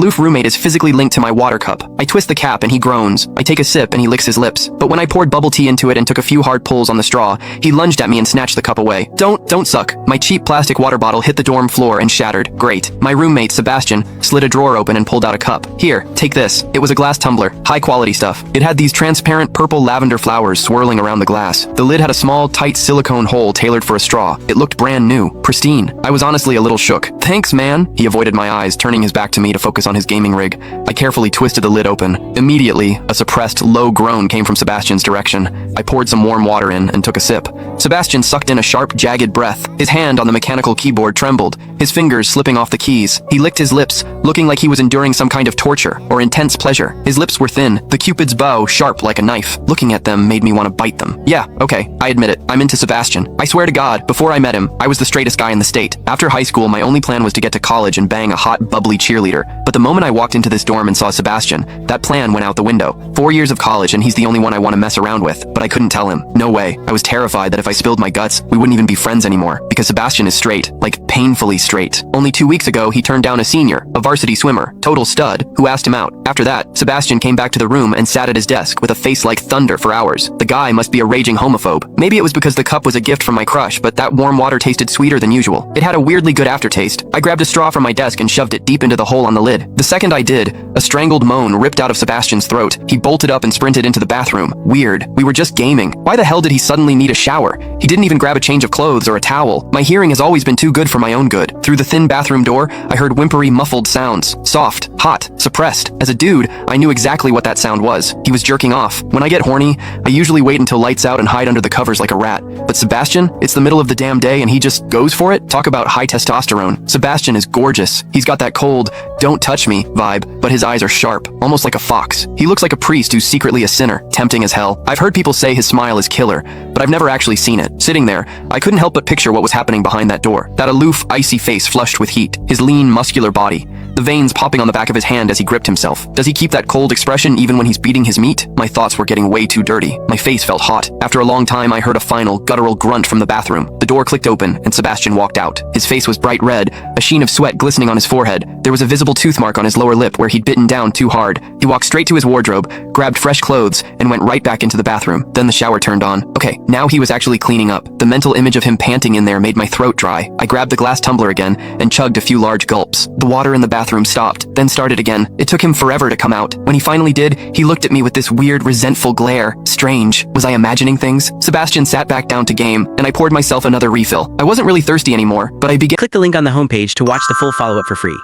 Aloof roommate is physically linked to my water cup. I twist the cap and he groans. I take a sip and he licks his lips. But when I poured bubble tea into it and took a few hard pulls on the straw, he lunged at me and snatched the cup away. Don't suck. My cheap plastic water bottle hit the dorm floor and shattered. Great. My roommate, Sebastian, slid a drawer open and pulled out a cup. Here, take this. It was a glass tumbler. High quality stuff. It had these transparent purple lavender flowers swirling around the glass. The lid had a small, tight silicone hole tailored for a straw. It looked brand new. Pristine. I was honestly a little shook. Thanks, man. He avoided my eyes, turning his back to me to focus on his gaming rig. I carefully twisted the lid open. Immediately, a suppressed, low groan came from Sebastian's direction. I poured some warm water in and took a sip. Sebastian sucked in a sharp, jagged breath. His hand on the mechanical keyboard trembled, his fingers slipping off the keys. He licked his lips, looking like he was enduring some kind of torture or intense pleasure. His lips were thin, the Cupid's bow sharp like a knife. Looking at them made me want to bite them. Yeah, okay, I admit it. I'm into Sebastian. I swear to God, before I met him, I was the straightest guy in the state. After high school, my only plan was to get to college and bang a hot, bubbly cheerleader. But the moment I walked into this dorm and saw Sebastian, that plan went out the window. 4 years of college and he's the only one I want to mess around with, but I couldn't tell him. No way. I was terrified that if I spilled my guts, we wouldn't even be friends anymore, because Sebastian is straight, like painfully straight. Only 2 weeks ago, he turned down a senior, a varsity swimmer, total stud, who asked him out. After that, Sebastian came back to the room and sat at his desk with a face like thunder for hours. The guy must be a raging homophobe. Maybe it was because the cup was a gift from my crush, but that warm water tasted sweeter than usual. It had a weirdly good aftertaste. I grabbed a straw from my desk and shoved it deep into the hole on the lid. The second I did, a strangled moan ripped out of Sebastian's throat. He bolted up and sprinted into the bathroom. Weird. We were just gaming. Why the hell did he suddenly need a shower? He didn't even grab a change of clothes or a towel. My hearing has always been too good for my own good. Through the thin bathroom door, I heard whimpery, muffled sounds. Soft, hot, suppressed. As a dude, I knew exactly what that sound was. He was jerking off. When I get horny, I usually wait until lights out and hide under the covers like a rat. But Sebastian, it's the middle of the damn day and he just goes for it? Talk about high testosterone. Sebastian is gorgeous. He's got that cold, don't touch me vibe, but his eyes are sharp, almost like a fox. He looks like a priest who's secretly a sinner, tempting as hell. I've heard people say his smile is killer, but I've never actually seen it. Sitting there, I couldn't help but picture what was happening behind that door. That aloof, icy face flushed with heat, his lean, muscular body, the veins popping on the back of his hand as he gripped himself. Does he keep that cold expression even when he's beating his meat? My thoughts were getting way too dirty. My face felt hot. After a long time, I heard a final, guttural grunt from the bathroom. The door clicked open, and Sebastian walked out. His face was bright red, a sheen of sweat glistening on his forehead. There was a visible tooth mark on his lower lip where he'd bitten down too hard. He walked straight to his wardrobe, grabbed fresh clothes, and went right back into the bathroom. Then the shower turned on. Okay, now he was actually cleaning up. The mental image of him panting in there made my throat dry. I grabbed the glass tumbler again and chugged a few large gulps. The water in the bathroom stopped, then started again. It took him forever to come out. When he finally did, he looked at me with this weird, resentful glare. Strange. Was I imagining things? Sebastian sat back down to game, and I poured myself another refill. I wasn't really thirsty anymore, but I began— Click the link on the homepage to watch the full follow-up for free.